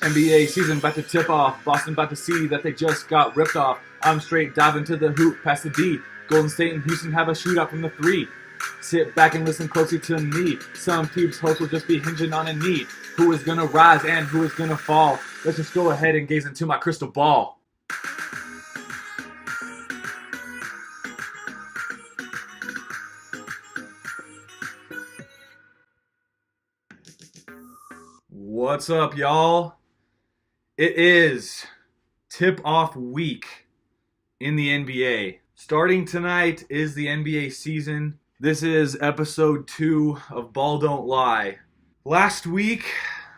NBA season about to tip off. Boston about to see that they just got ripped off. I'm straight diving to the hoop, past the D. Golden State and Houston have a shootout from the 3. Sit back and listen closely to me. Some teams' hopes will just be hinging on a need. Who is gonna rise and who is gonna fall? Let's just go ahead and gaze into my crystal ball. What's up, y'all? It is tip-off week in the NBA. Starting tonight is the NBA season. This is episode 2 of Ball Don't Lie. Last week,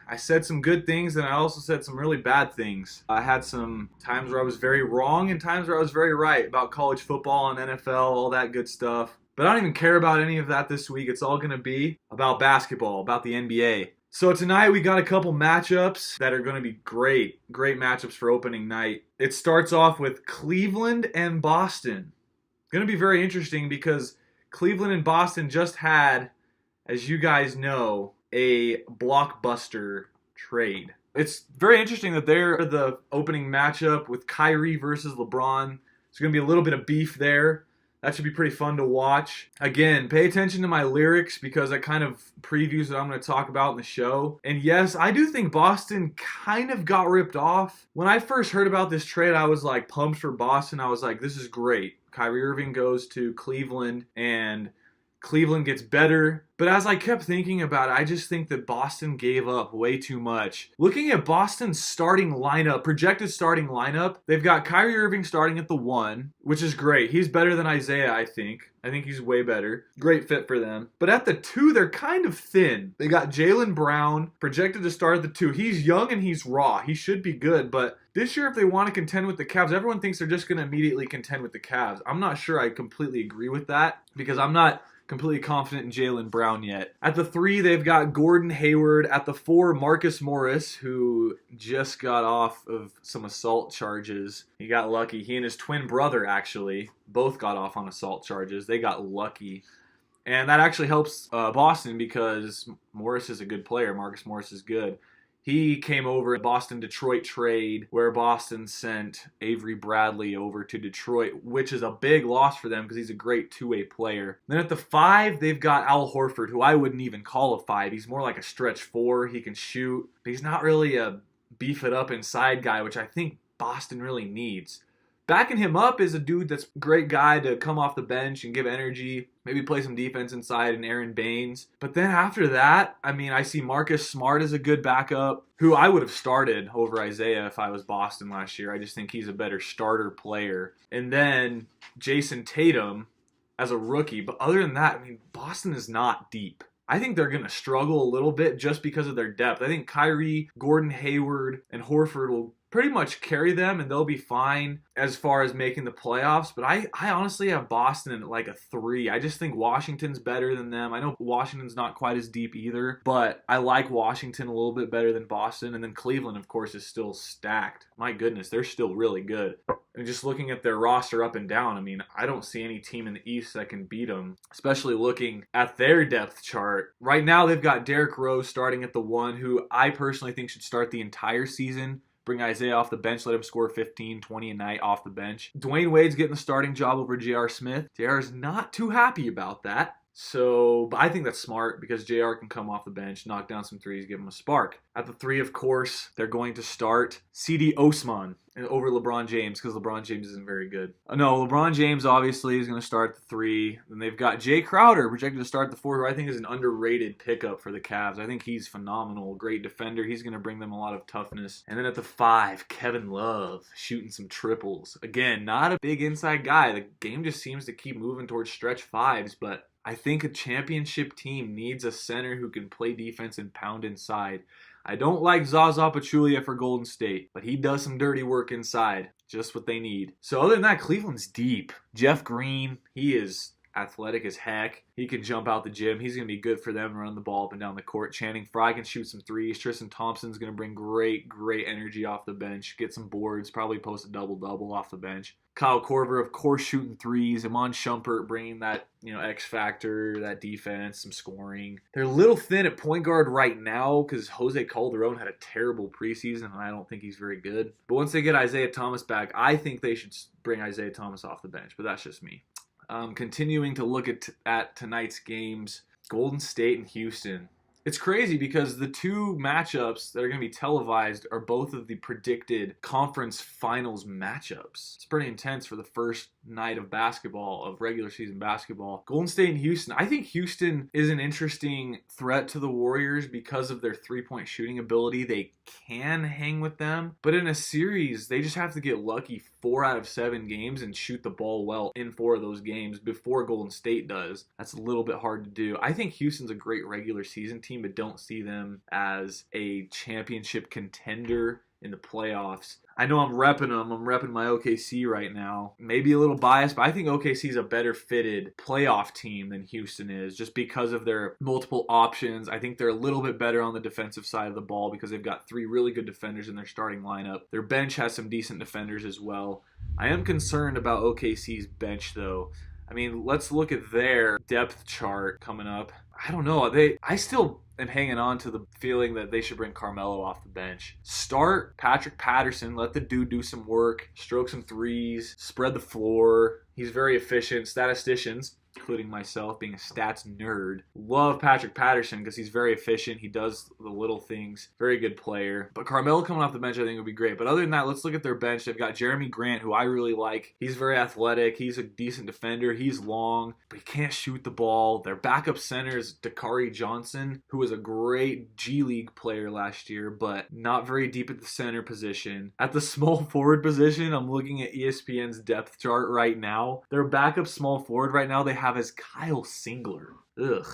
I said some good things and I also said some really bad things. I had some times where I was very wrong and times where I was very right about college football and NFL, all that good stuff. But I don't even care about any of that this week. It's all going to be about basketball, about the NBA. So tonight we got a couple matchups that are going to be great matchups for opening night. It starts off with Cleveland and Boston. Going to be very interesting because Cleveland and Boston just had, as you guys know, a blockbuster trade. It's very interesting that they're the opening matchup with Kyrie versus LeBron. There's going to be a little bit of beef there. That should be pretty fun to watch. Again, pay attention to my lyrics because it kind of previews what I'm going to talk about in the show. And yes, I do think Boston kind of got ripped off. When I first heard about this trade, I was like pumped for Boston. I was like, this is great. Kyrie Irving goes to Cleveland and Cleveland gets better. But as I kept thinking about it, I just think that Boston gave up way too much. Looking at Boston's starting lineup, projected starting lineup, they've got Kyrie Irving starting at the 1, which is great. He's better than Isaiah, I think. I think he's way better. Great fit for them. But at the 2, they're kind of thin. They got Jaylen Brown projected to start at the 2. He's young and he's raw. He should be good, but this year if they want to contend with the Cavs, everyone thinks they're just going to immediately contend with the Cavs. I'm not sure I completely agree with that because I'm not completely confident in Jaylen Brown yet. At the 3, they've got Gordon Hayward. At the 4, Marcus Morris, who just got off of some assault charges. He got lucky. He and his twin brother, actually, both got off on assault charges. They got lucky. And that actually helps Boston because Morris is a good player. Marcus Morris is good. He came over a Boston-Detroit trade where Boston sent Avery Bradley over to Detroit, which is a big loss for them because he's a great two-way player. Then at the 5, they've got Al Horford, who I wouldn't even call a 5. He's more like a stretch 4. He can shoot, but he's not really a beef-it-up inside guy, which I think Boston really needs. Backing him up is a dude that's a great guy to come off the bench and give energy, maybe play some defense inside and Aaron Baines. But then after that, I see Marcus Smart as a good backup, who I would have started over Isaiah if I was Boston last year. I just think he's a better starter player. And then Jason Tatum as a rookie. But other than that, Boston is not deep. I think they're going to struggle a little bit just because of their depth. I think Kyrie, Gordon Hayward, and Horford will pretty much carry them and they'll be fine as far as making the playoffs. But I honestly have Boston at like a 3. I just think Washington's better than them. I know Washington's not quite as deep either, but I like Washington a little bit better than Boston. And then Cleveland, of course, is still stacked. My goodness, they're still really good. And just looking at their roster up and down, I don't see any team in the East that can beat them, especially looking at their depth chart. Right now, they've got Derrick Rose starting at the 1, who I personally think should start the entire season. Bring Isaiah off the bench, let him score 15, 20 a night off the bench. Dwayne Wade's getting the starting job over J.R. Smith. J.R.'s not too happy about that. But I think that's smart because J.R. can come off the bench, knock down some threes, give him a spark. At the 3, of course, they're going to start C.D. Osman over LeBron James because LeBron James isn't very good. No, LeBron James obviously is going to start the 3. Then they've got Jay Crowder projected to start the 4, who I think is an underrated pickup for the Cavs. I think he's phenomenal, great defender. He's going to bring them a lot of toughness. And then at the 5, Kevin Love shooting some triples. Again, not a big inside guy. The game just seems to keep moving towards stretch 5s, but I think a championship team needs a center who can play defense and pound inside. I don't like Zaza Pachulia for Golden State, but he does some dirty work inside. Just what they need. So other than that, Cleveland's deep. Jeff Green, he is athletic as heck. He can jump out the gym. He's going to be good for them running the ball up and down the court. Channing Frye can shoot some threes. Tristan Thompson's going to bring great energy off the bench. Get some boards. Probably post a double-double off the bench. Kyle Korver, of course, shooting threes. Iman Shumpert bringing that, X factor, that defense, some scoring. They're a little thin at point guard right now because Jose Calderon had a terrible preseason, and I don't think he's very good. But once they get Isaiah Thomas back, I think they should bring Isaiah Thomas off the bench, but that's just me. Continuing to look at tonight's games, Golden State and Houston. It's crazy because the two matchups that are going to be televised are both of the predicted conference finals matchups. It's pretty intense for the first night of basketball, of regular season basketball. Golden State and Houston. I think Houston is an interesting threat to the Warriors because of their three-point shooting ability. They can hang with them, but in a series, they just have to get lucky 4 out of 7 games and shoot the ball well in 4 of those games before Golden State does. That's a little bit hard to do. I think Houston's a great regular season team, but don't see them as a championship contender in the playoffs. I know I'm repping them. I'm repping my OKC right now. Maybe a little biased, but I think OKC is a better fitted playoff team than Houston is just because of their multiple options. I think they're a little bit better on the defensive side of the ball because they've got 3 really good defenders in their starting lineup. Their bench has some decent defenders as well. I am concerned about OKC's bench, though. I mean, let's look at their depth chart coming up. I don't know. I still am hanging on to the feeling that they should bring Carmelo off the bench. Start Patrick Patterson. Let the dude do some work. Stroke some threes. Spread the floor. He's very efficient. Statisticians, including myself, being a stats nerd, love Patrick Patterson because he's very efficient. He does the little things. Very good player. But Carmelo coming off the bench I think would be great. But other than that, let's look at their bench. They've got Jeremy Grant, who I really like. He's very athletic. He's a decent defender. He's long, but he can't shoot the ball. Their backup center is Dakari Johnson, who was a great G League player last year, but not very deep at the center position. At the small forward position, I'm looking at ESPN's depth chart right now. Their backup small forward right now they have as Kyle Singler. Ugh.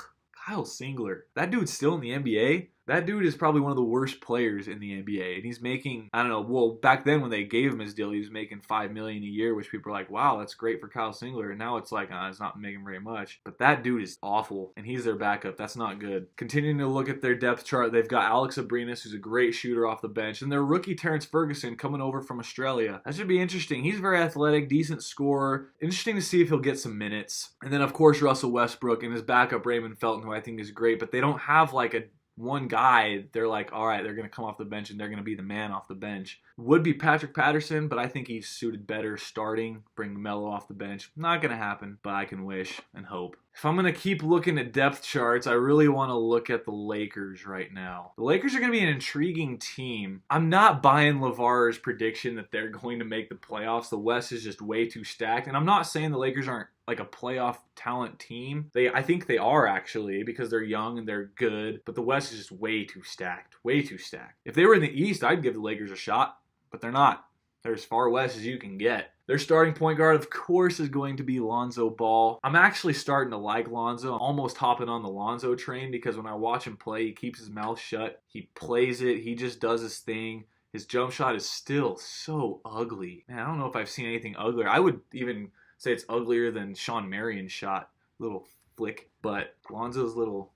Kyle Singler. That dude's still in the NBA. That dude is probably one of the worst players in the NBA. And he's making, I don't know, well, back then when they gave him his deal, he was making $5 million a year, which people are like, wow, that's great for Kyle Singler. And now it's like, it's not making very much. But that dude is awful, and he's their backup. That's not good. Continuing to look at their depth chart, they've got Alex Abrinas, who's a great shooter off the bench, and their rookie Terrence Ferguson coming over from Australia. That should be interesting. He's very athletic, decent scorer. Interesting to see if he'll get some minutes. And then, of course, Russell Westbrook and his backup Raymond Felton, who I think is great, but they don't have like a one guy, they're like, all right, they're going to come off the bench and they're going to be the man off the bench. Would be Patrick Patterson, but I think he's suited better starting, bring Melo off the bench. Not going to happen, but I can wish and hope. If I'm going to keep looking at depth charts, I really want to look at the Lakers right now. The Lakers are going to be an intriguing team. I'm not buying LeVar's prediction that they're going to make the playoffs. The West is just way too stacked. And I'm not saying the Lakers aren't like a playoff talent team. I think they are actually because they're young and they're good. But the West is just way too stacked. Way too stacked. If they were in the East, I'd give the Lakers a shot. But they're not. They're as far west as you can get. Their starting point guard, of course, is going to be Lonzo Ball. I'm actually starting to like Lonzo. I'm almost hopping on the Lonzo train because when I watch him play, he keeps his mouth shut. He plays it. He just does his thing. His jump shot is still so ugly. Man, I don't know if I've seen anything uglier. I would even say it's uglier than Sean Marion's shot. Little flick. But Lonzo's little,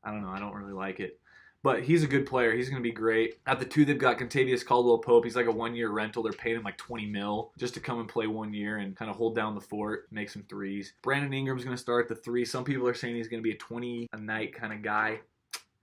I don't know. I don't really like it. But he's a good player. He's going to be great. At the 2, they've got Kentavious Caldwell-Pope. He's like a 1-year rental. They're paying him like $20 million just to come and play 1 year and kind of hold down the fort, make some threes. Brandon Ingram's going to start the 3. Some people are saying he's going to be a 20-a-night kind of guy.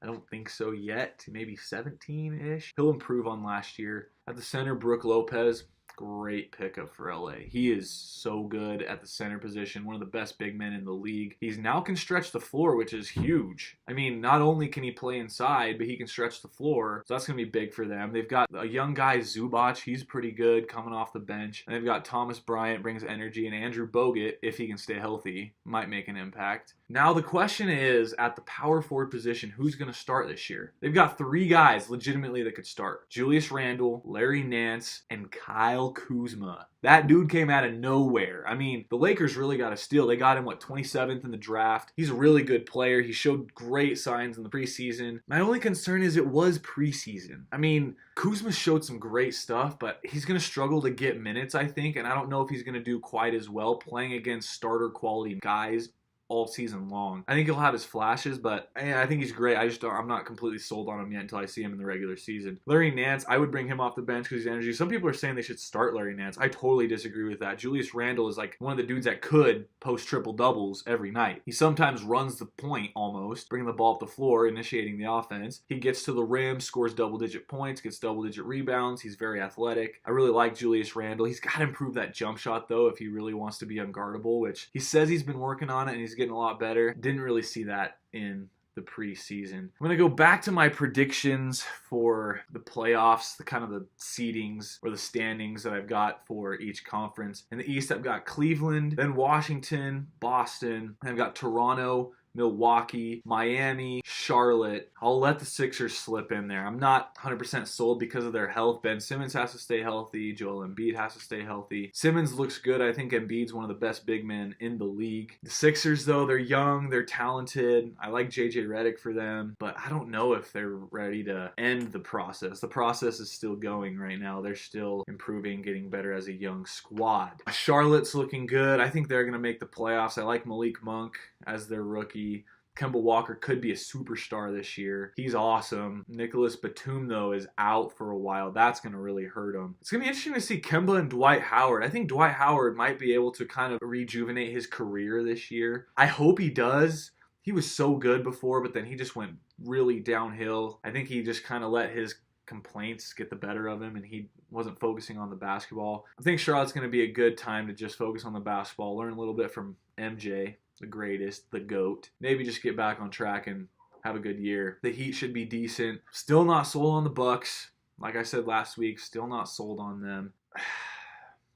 I don't think so yet. Maybe 17-ish. He'll improve on last year. At the center, Brook Lopez. Great pickup for LA. He is so good at the center position, one of the best big men in the league. He's now can stretch the floor, which is huge. I mean, not only can he play inside, but he can stretch the floor. So that's going to be big for them. They've got a young guy, Zubac. He's pretty good coming off the bench. And they've got Thomas Bryant, brings energy, and Andrew Bogut, if he can stay healthy, might make an impact. Now the question is, at the power forward position, who's going to start this year? They've got 3 guys legitimately that could start. Julius Randle, Larry Nance, and Kyle Kuzma. That dude came out of nowhere. I mean, the Lakers really got a steal. They got him, 27th in the draft. He's a really good player. He showed great signs in the preseason. My only concern is it was preseason. I mean, Kuzma showed some great stuff, but he's going to struggle to get minutes, I think, and I don't know if he's going to do quite as well playing against starter quality guys all season long. I think he'll have his flashes, but I think he's great. I'm not completely sold on him yet until I see him in the regular season. Larry Nance, I would bring him off the bench because he's energy. Some people are saying they should start Larry Nance. I totally disagree with that. Julius Randle is like one of the dudes that could post triple doubles every night. He sometimes runs the point almost, bringing the ball up the floor, initiating the offense. He gets to the rim, scores double-digit points, gets double-digit rebounds. He's very athletic. I really like Julius Randle. He's got to improve that jump shot though if he really wants to be unguardable, which he says he's been working on it and he's getting a lot better. Didn't really see that in the preseason. I'm going to go back to my predictions for the playoffs, the kind of the seedings or the standings that I've got for each conference. In the East, I've got Cleveland, then Washington, Boston, and I've got Toronto, Milwaukee, Miami, Charlotte. I'll let the Sixers slip in there. I'm not 100% sold because of their health. Ben Simmons has to stay healthy. Joel Embiid has to stay healthy. Simmons looks good. I think Embiid's one of the best big men in the league. The Sixers, though, they're young. They're talented. I like JJ Redick for them, but I don't know if they're ready to end the process. The process is still going right now. They're still improving, getting better as a young squad. Charlotte's looking good. I think they're going to make the playoffs. I like Malik Monk as their rookie. Kemba Walker could be a superstar this year. He's awesome. Nicholas Batum, though, is out for a while. That's going to really hurt him. It's going to be interesting to see Kemba and Dwight Howard. I think Dwight Howard might be able to kind of rejuvenate his career this year. I hope he does. He was so good before, but then he just went really downhill. I think he just kind of let his complaints get the better of him and he wasn't focusing on the basketball. I think Charlotte's going to be a good time to just focus on the basketball, learn a little bit from MJ, the greatest, the GOAT. Maybe just get back on track and have a good year. The Heat should be decent. Still not sold on the Bucks. Like I said last week, still not sold on them.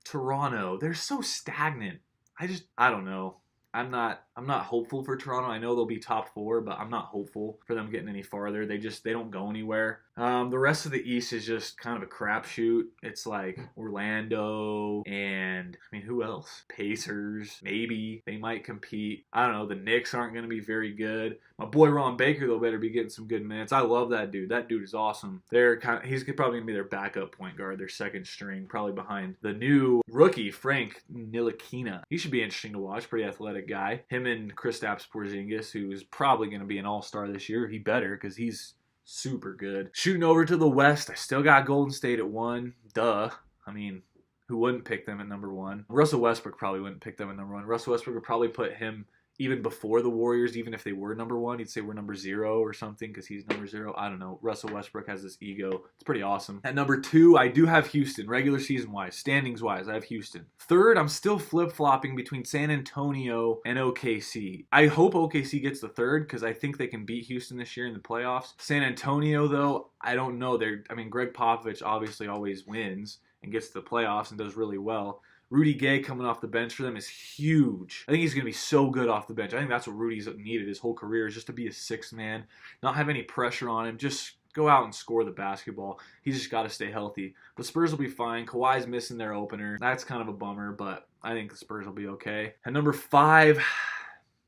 Toronto, they're so stagnant. I don't know. I'm not hopeful for Toronto. I know they'll be top 4, but I'm not hopeful for them getting any farther. They don't go anywhere. The rest of the East is just kind of a crapshoot. It's like Orlando and, I mean, who else? Pacers, maybe. They might compete. I don't know. The Knicks aren't going to be very good. My boy Ron Baker, though, better be getting some good minutes. I love that dude. That dude is awesome. He's probably going to be their backup point guard, their second string, probably behind the new rookie, Frank Ntilikina. He should be interesting to watch. Pretty athletic guy. Him and Kristaps Porzingis, who is probably going to be an all-star this year. He better, because he's super good. Shooting over to the West, I still got Golden State at 1. Duh. I mean, who wouldn't pick them at number 1? Russell Westbrook probably wouldn't pick them at number 1. Russell Westbrook would probably put him even before the Warriors, even if they were number 1. He'd say we're number 0 or something because he's number 0. I don't know. Russell Westbrook has this ego. It's pretty awesome. At number 2, I do have Houston, regular season-wise, standings-wise. I have Houston. Third, I'm still flip-flopping between San Antonio and OKC. I hope OKC gets the third because I think they can beat Houston this year in the playoffs. San Antonio, though, I don't know. Greg Popovich obviously always wins and gets to the playoffs and does really well. Rudy Gay coming off the bench for them is huge. I think he's going to be so good off the bench. I think that's what Rudy's needed his whole career, is just to be a sixth man, not have any pressure on him, just go out and score the basketball. He's just got to stay healthy. But Spurs will be fine. Kawhi's missing their opener. That's kind of a bummer, but I think the Spurs will be okay. At number 5,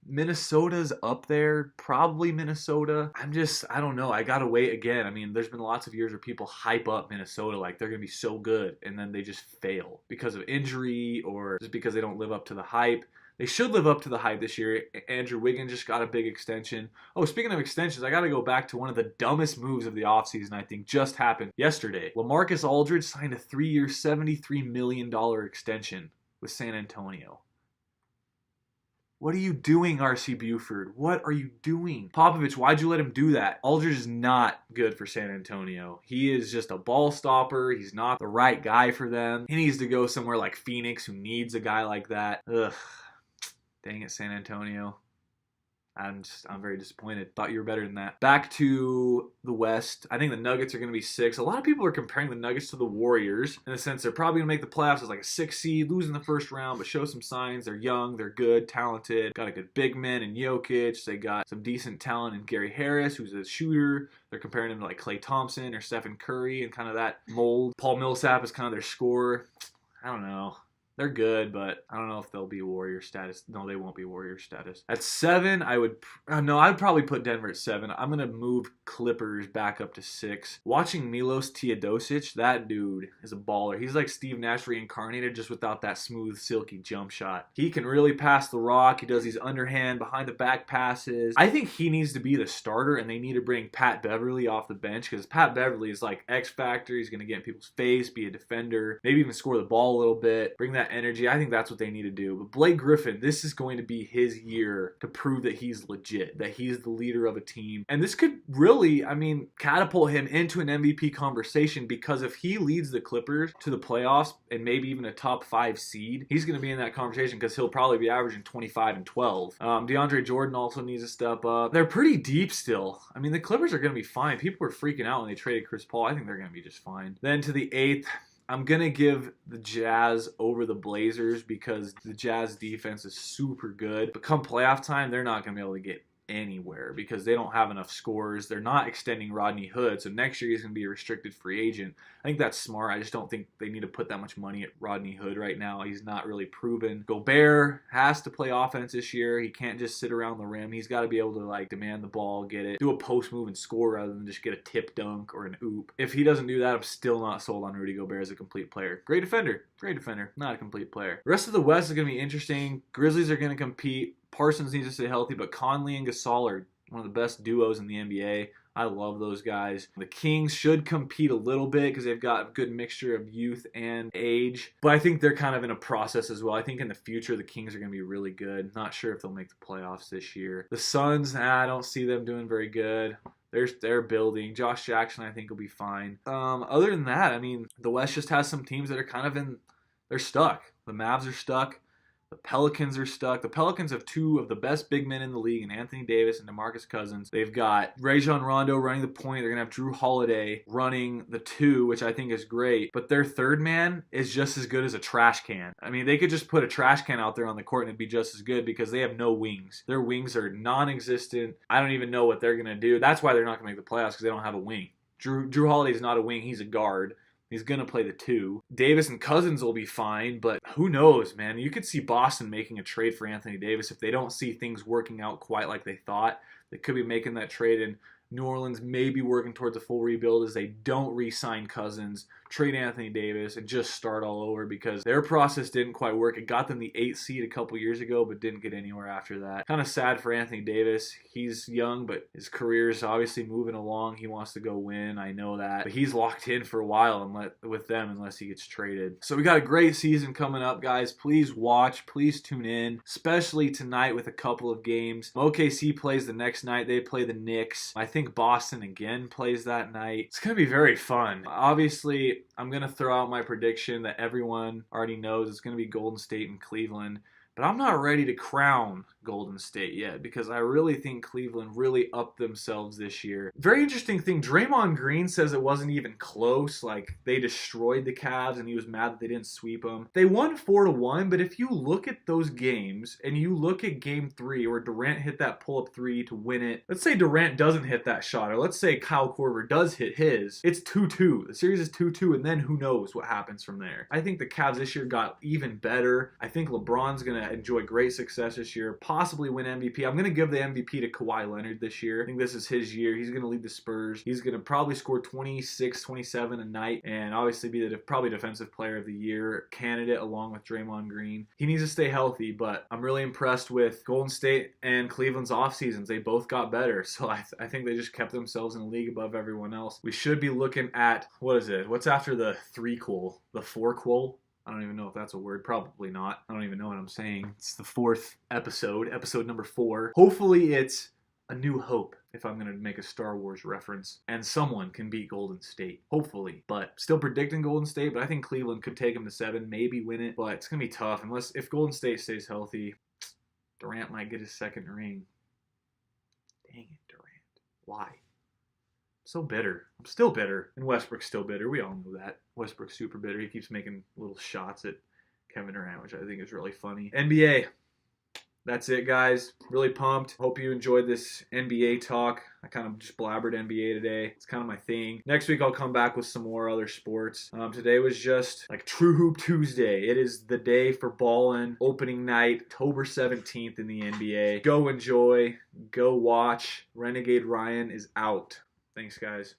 Minnesota's up there, probably Minnesota. I don't know. I gotta wait again. I mean, there's been lots of years where people hype up Minnesota like they're gonna be so good, and then they just fail because of injury or just because they don't live up to the hype. They should live up to the hype this year. Andrew Wiggins just got a big extension. Oh, speaking of extensions, I got to go back to one of the dumbest moves of the offseason, I think, just happened yesterday. LaMarcus Aldridge signed a 3-year, $73 million extension with San Antonio. What are you doing, R.C. Buford? What are you doing? Popovich, why'd you let him do that? Aldridge is not good for San Antonio. He is just a ball stopper. He's not the right guy for them. He needs to go somewhere like Phoenix, who needs a guy like that. Ugh. Dang it, San Antonio. I'm very disappointed. Thought you were better than that. Back to the West. I think the Nuggets are going to be 6. A lot of people are comparing the Nuggets to the Warriors in the sense they're probably going to make the playoffs as like a 6 seed, losing the first round, but show some signs. They're young, they're good, talented. Got a good big man in Jokic. They got some decent talent in Gary Harris, who's a shooter. They're comparing him to like Klay Thompson or Stephen Curry and kind of that mold. Paul Millsap is kind of their scorer. I don't know. They're good, but I don't know if they'll be Warrior status. No, they won't be Warrior status. At 7, I'd probably put Denver at 7. I'm going to move Clippers back up to 6. Watching Milos Teodosic, that dude is a baller. He's like Steve Nash reincarnated, just without that smooth, silky jump shot. He can really pass the rock. He does these underhand, behind the back passes. I think he needs to be the starter, and they need to bring Pat Beverly off the bench, because Pat Beverly is like X Factor. He's going to get in people's face, be a defender, maybe even score the ball a little bit, bring that energy. I think that's what they need to do. But Blake Griffin, this is going to be his year to prove that he's legit, that he's the leader of a team. And this could really, catapult him into an MVP conversation, because if he leads the Clippers to the playoffs and maybe even a top 5 seed, he's going to be in that conversation because he'll probably be averaging 25 and 12. DeAndre Jordan also needs to step up. They're pretty deep still. The Clippers are going to be fine. People were freaking out when they traded Chris Paul. I think they're going to be just fine. Then to the 8th, I'm going to give the Jazz over the Blazers because the Jazz defense is super good. But come playoff time, they're not going to be able to get anywhere because they don't have enough scores. They're not extending Rodney Hood, so next year he's going to be a restricted free agent. I think that's smart. I just don't think they need to put that much money at Rodney Hood right now. He's not really proven. Gobert has to play offense this year. He can't just sit around the rim. He's got to be able to demand the ball, get it, do a post move and score rather than just get a tip dunk or an oop. If he doesn't do that, I'm still not sold on Rudy Gobert as a complete player. Great defender, not a complete player. The rest of the West is going to be interesting. Grizzlies are going to compete. Parsons needs to stay healthy, but Conley and Gasol are one of the best duos in the NBA. I love those guys. The Kings should compete a little bit because they've got a good mixture of youth and age. But I think they're kind of in a process as well. I think in the future, the Kings are going to be really good. Not sure if they'll make the playoffs this year. The Suns, I don't see them doing very good. They're building. Josh Jackson, I think, will be fine. Other than that, the West just has some teams that are kind of they're stuck. The Mavs are stuck. The Pelicans are stuck. The Pelicans have 2 of the best big men in the league in Anthony Davis and DeMarcus Cousins. They've got Rajon Rondo running the point. They're going to have Drew Holiday running the 2, which I think is great. But their third man is just as good as a trash can. They could just put a trash can out there on the court and it'd be just as good because they have no wings. Their wings are non-existent. I don't even know what they're going to do. That's why they're not going to make the playoffs because they don't have a wing. Drew Holiday's not a wing. He's a guard. He's going to play the 2. Davis and Cousins will be fine, but who knows, man? You could see Boston making a trade for Anthony Davis if they don't see things working out quite like they thought. They could be making that trade, and New Orleans may be working towards a full rebuild as they don't re-sign Cousins, trade Anthony Davis, and just start all over because their process didn't quite work. It got them the 8th seed a couple years ago, but didn't get anywhere after that. Kind of sad for Anthony Davis. He's young, but his career is obviously moving along. He wants to go win. I know that. But he's locked in for a while with them unless he gets traded. So we got a great season coming up, guys. Please watch. Please tune in, especially tonight with a couple of games. OKC plays the next night. They play the Knicks. I think Boston again plays that night. It's going to be very fun. Obviously, I'm going to throw out my prediction that everyone already knows. It's going to be Golden State and Cleveland. But I'm not ready to crown Golden State yet because I really think Cleveland really upped themselves this year. Very interesting thing, Draymond Green says it wasn't even close. They destroyed the Cavs and he was mad that they didn't sweep them. They won 4-1, but if you look at those games and you look at game 3 where Durant hit that pull-up 3 to win it, let's say Durant doesn't hit that shot, or let's say Kyle Korver does hit his, it's 2-2. The series is 2-2, and then who knows what happens from there. I think the Cavs this year got even better. I think LeBron's going to enjoy great success this year, possibly win MVP. I'm going to give the MVP to Kawhi Leonard this year. I think this is his year. He's going to lead the Spurs. He's going to probably score 26, 27 a night and obviously be the probably defensive player of the year candidate along with Draymond Green. He needs to stay healthy, but I'm really impressed with Golden State and Cleveland's off seasons. They both got better, so I think they just kept themselves in the league above everyone else. We should be looking at, what is it? What's after the 3-quel? The 4-quel? I don't even know if that's a word. Probably not. I don't even know what I'm saying. It's the 4th episode number 4. Hopefully it's A New Hope, if I'm going to make a Star Wars reference, and someone can beat Golden State. Hopefully. But still predicting Golden State, but I think Cleveland could take them to 7, maybe win it, but it's going to be tough. If Golden State stays healthy, Durant might get his 2nd ring. Dang it, Durant. Why? So bitter. I'm still bitter. And Westbrook's still bitter. We all know that. Westbrook's super bitter. He keeps making little shots at Kevin Durant, which I think is really funny. NBA. That's it, guys. Really pumped. Hope you enjoyed this NBA talk. I kind of just blabbered NBA today. It's kind of my thing. Next week, I'll come back with some more other sports. Today was just like True Hoop Tuesday. It is the day for ballin'. Opening night, October 17th in the NBA. Go enjoy. Go watch. Renegade Ryan is out. Thanks, guys.